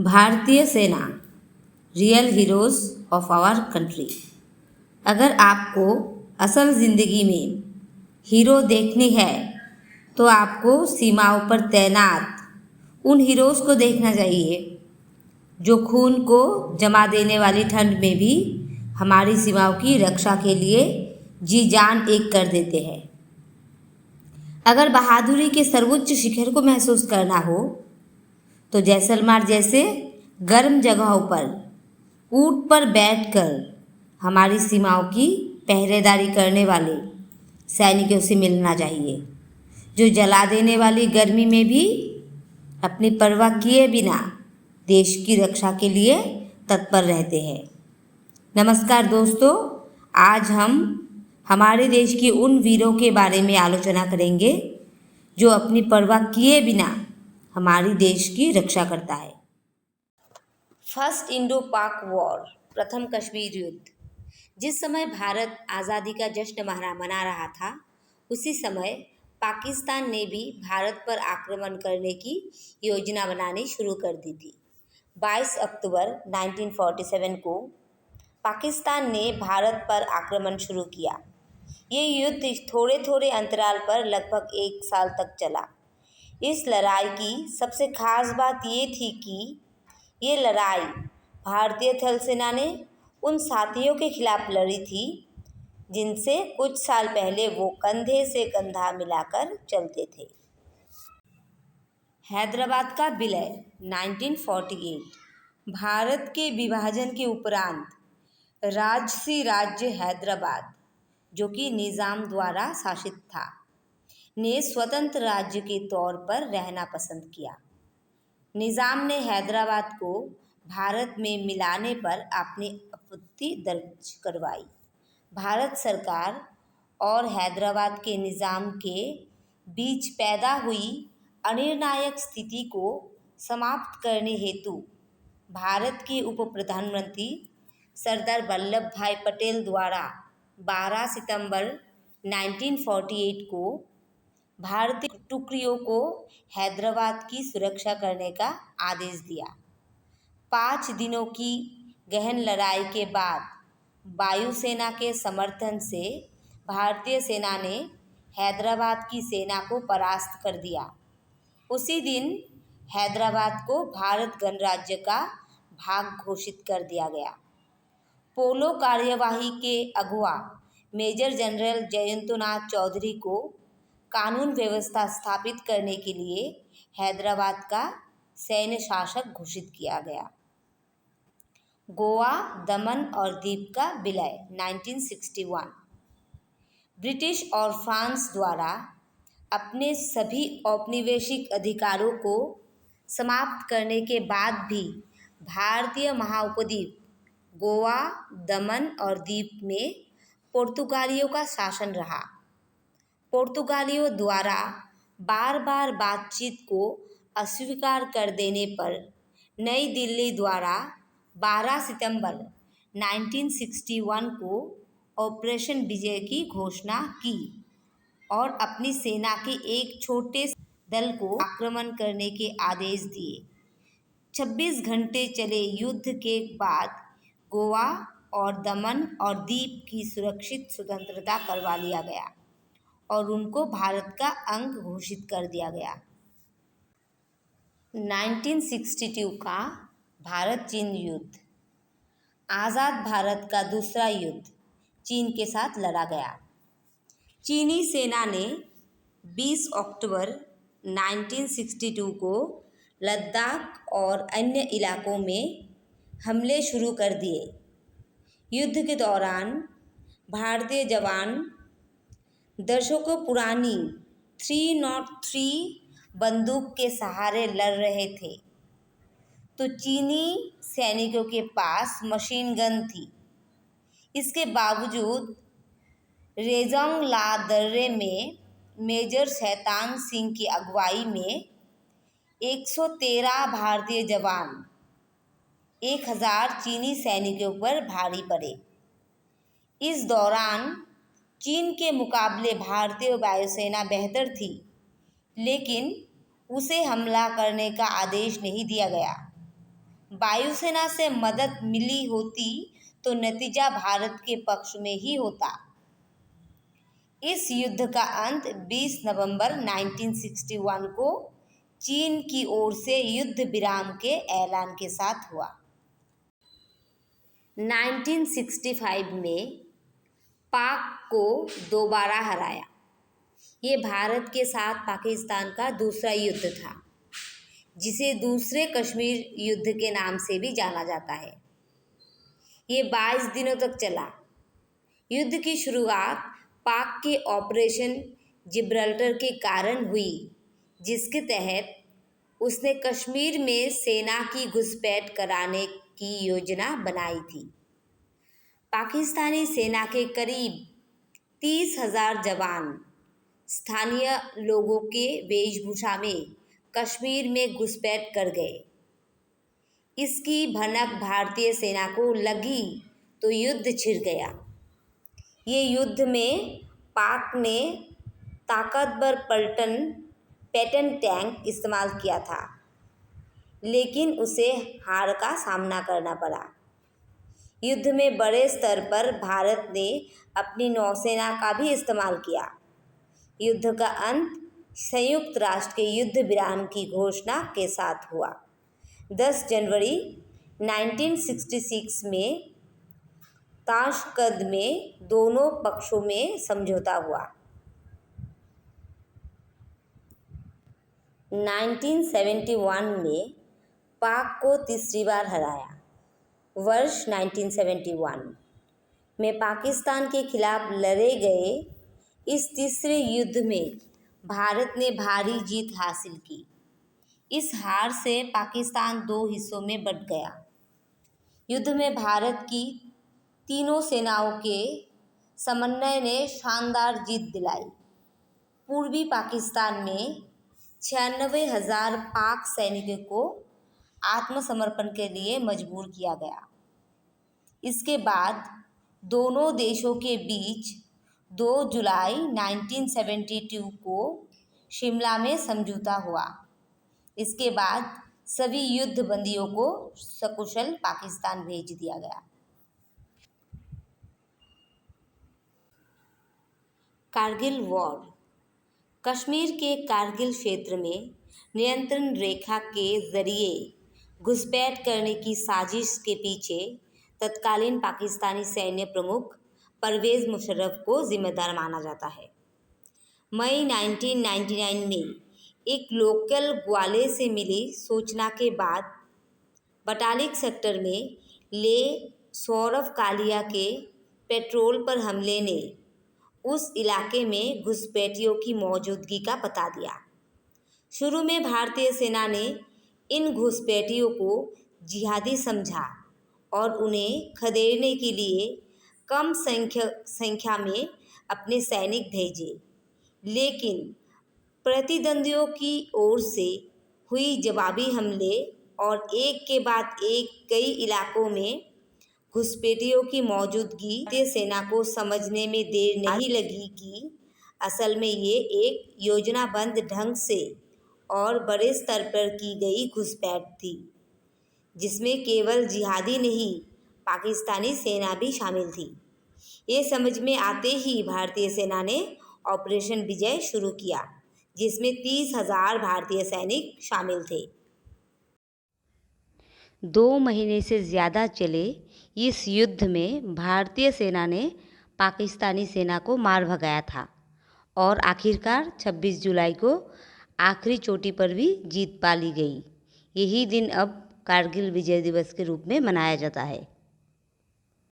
भारतीय सेना real heroes of our country. अगर आपको असल ज़िंदगी में हीरो देखनी है तो आपको सीमाओं पर तैनात उन हीरोज़ को देखना चाहिए जो खून को जमा देने वाली ठंड में भी हमारी सीमाओं की रक्षा के लिए जी जान एक कर देते हैं। अगर बहादुरी के सर्वोच्च शिखर को महसूस करना हो तो जैसलमेर जैसे गर्म जगहों पर ऊंट पर बैठकर हमारी सीमाओं की पहरेदारी करने वाले सैनिकों से मिलना चाहिए, जो जला देने वाली गर्मी में भी अपनी परवाह किए बिना देश की रक्षा के लिए तत्पर रहते हैं। नमस्कार दोस्तों, आज हम हमारे देश के उन वीरों के बारे में आलोचना करेंगे जो अपनी परवाह किए बिना हमारी देश की रक्षा करता है। फर्स्ट इंडो पाक वॉर, प्रथम कश्मीर युद्ध। जिस समय भारत आज़ादी का जश्न मना रहा था, उसी समय पाकिस्तान ने भी भारत पर आक्रमण करने की योजना बनानी शुरू कर दी थी। 22 अक्टूबर 1947 को पाकिस्तान ने भारत पर आक्रमण शुरू किया। ये युद्ध थोड़े थोड़े अंतराल पर लगभग 1 साल तक चला। इस लड़ाई की सबसे खास बात ये थी कि ये लड़ाई भारतीय थल सेना ने उन साथियों के खिलाफ लड़ी थी जिनसे कुछ साल पहले वो कंधे से कंधा मिलाकर चलते थे। हैदराबाद का विलय 1948। भारत के विभाजन के उपरांत राजसी राज्य हैदराबाद, जो कि निज़ाम द्वारा शासित था, ने स्वतंत्र राज्य के तौर पर रहना पसंद किया। निज़ाम ने हैदराबाद को भारत में मिलाने पर अपनी आपत्ति दर्ज करवाई। भारत सरकार और हैदराबाद के निज़ाम के बीच पैदा हुई अनिर्णायक स्थिति को समाप्त करने हेतु भारत के उप प्रधानमंत्री सरदार वल्लभ भाई पटेल द्वारा 12 सितंबर 1948 को भारतीय टुकड़ियों को हैदराबाद की सुरक्षा करने का आदेश दिया। 5 दिनों की गहन लड़ाई के बाद वायुसेना के समर्थन से भारतीय सेना ने हैदराबाद की सेना को परास्त कर दिया। उसी दिन हैदराबाद को भारत गणराज्य का भाग घोषित कर दिया गया। पोलो कार्यवाही के अगुआ मेजर जनरल जयंतनाथ चौधरी को कानून व्यवस्था स्थापित करने के लिए हैदराबाद का सैन्य शासक घोषित किया गया। गोवा, दमन और दीव का विलय 1961। ब्रिटिश और फ्रांस द्वारा अपने सभी औपनिवेशिक अधिकारों को समाप्त करने के बाद भी भारतीय महाउपद्वीप गोवा, दमन और दीव में पुर्तगालियों का शासन रहा। पुर्तगालियों द्वारा बार बार बातचीत को अस्वीकार कर देने पर नई दिल्ली द्वारा 12 सितंबर 1961 को ऑपरेशन विजय की घोषणा की और अपनी सेना के एक छोटे दल को आक्रमण करने के आदेश दिए। 26 घंटे चले युद्ध के बाद गोवा और दमन और दीव की सुरक्षित स्वतंत्रता करवा लिया गया और उनको भारत का अंग घोषित कर दिया गया। 1962 का भारत चीन युद्ध। आज़ाद भारत का दूसरा युद्ध चीन के साथ लड़ा गया। चीनी सेना ने 20 अक्टूबर 1962 को लद्दाख और अन्य इलाकों में हमले शुरू कर दिए। युद्ध के दौरान भारतीय जवान दशकों पुरानी 303 बंदूक के सहारे लड़ रहे थे, तो चीनी सैनिकों के पास मशीन गन थी। इसके बावजूद रेजोंग ला दर्रे में मेजर शैतान सिंह की अगुवाई में 113 भारतीय जवान 1000 चीनी सैनिकों पर भारी पड़े। इस दौरान चीन के मुकाबले भारतीय वायुसेना बेहतर थी, लेकिन उसे हमला करने का आदेश नहीं दिया गया। वायुसेना से मदद मिली होती तो नतीजा भारत के पक्ष में ही होता। इस युद्ध का अंत 20 नवंबर 1961 को चीन की ओर से युद्ध विराम के ऐलान के साथ हुआ। 1965 में पाक को दोबारा हराया। ये भारत के साथ पाकिस्तान का दूसरा युद्ध था, जिसे दूसरे कश्मीर युद्ध के नाम से भी जाना जाता है। ये 22 दिनों तक चला। युद्ध की शुरुआत पाक के ऑपरेशन जिब्राल्टर के कारण हुई, जिसके तहत उसने कश्मीर में सेना की घुसपैठ कराने की योजना बनाई थी। पाकिस्तानी सेना के करीब 30,000 जवान स्थानीय लोगों के वेशभूषा में कश्मीर में घुसपैठ कर गए। इसकी भनक भारतीय सेना को लगी तो युद्ध छिड़ गया। ये युद्ध में पाक ने ताकतवर पैटर्न टैंक इस्तेमाल किया था, लेकिन उसे हार का सामना करना पड़ा। युद्ध में बड़े स्तर पर भारत ने अपनी नौसेना का भी इस्तेमाल किया। युद्ध का अंत संयुक्त राष्ट्र के युद्ध विराम की घोषणा के साथ हुआ। 10 जनवरी 1966 में ताशकंद में दोनों पक्षों में समझौता हुआ। 1971 में पाक को तीसरी बार हराया। वर्ष 1971 में पाकिस्तान के खिलाफ लड़े गए इस तीसरे युद्ध में भारत ने भारी जीत हासिल की। इस हार से पाकिस्तान 2 हिस्सों में बंट गया। युद्ध में भारत की तीनों सेनाओं के समन्वय ने शानदार जीत दिलाई। पूर्वी पाकिस्तान में 96,000 पाक सैनिकों को आत्मसमर्पण के लिए मजबूर किया गया। इसके बाद दोनों देशों के बीच 2 जुलाई 1972 को शिमला में समझौता हुआ। इसके बाद सभी युद्ध बंदियों को सकुशल पाकिस्तान भेज दिया गया। कारगिल वॉर। कश्मीर के कारगिल क्षेत्र में नियंत्रण रेखा के जरिए घुसपैठ करने की साजिश के पीछे तत्कालीन पाकिस्तानी सैन्य प्रमुख परवेज़ मुशर्रफ को जिम्मेदार माना जाता है। मई 1999 में एक लोकल ग्वाले से मिली सूचना के बाद बटालिक सेक्टर में ले सौरव कालिया के पेट्रोल पर हमले ने उस इलाके में घुसपैठियों की मौजूदगी का पता दिया। शुरू में भारतीय सेना ने इन घुसपैठियों को जिहादी समझा और उन्हें खदेड़ने के लिए कम संख्या में अपने सैनिक भेजे, लेकिन प्रतिद्वंदियों की ओर से हुई जवाबी हमले और एक के बाद एक कई इलाकों में घुसपैठियों की मौजूदगी भारतीय सेना को समझने में देर नहीं लगी कि असल में ये एक योजनाबद्ध ढंग से और बड़े स्तर पर की गई घुसपैठ थी, जिसमें केवल जिहादी नहीं पाकिस्तानी सेना भी शामिल थी। ये समझ में आते ही भारतीय सेना ने ऑपरेशन विजय शुरू किया, जिसमें 30,000 भारतीय सैनिक शामिल थे। 2 महीने से ज़्यादा चले इस युद्ध में भारतीय सेना ने पाकिस्तानी सेना को मार भगाया था और आखिरकार 26 जुलाई को आखिरी चोटी पर भी जीत पा ली गई। यही दिन अब कारगिल विजय दिवस के रूप में मनाया जाता है।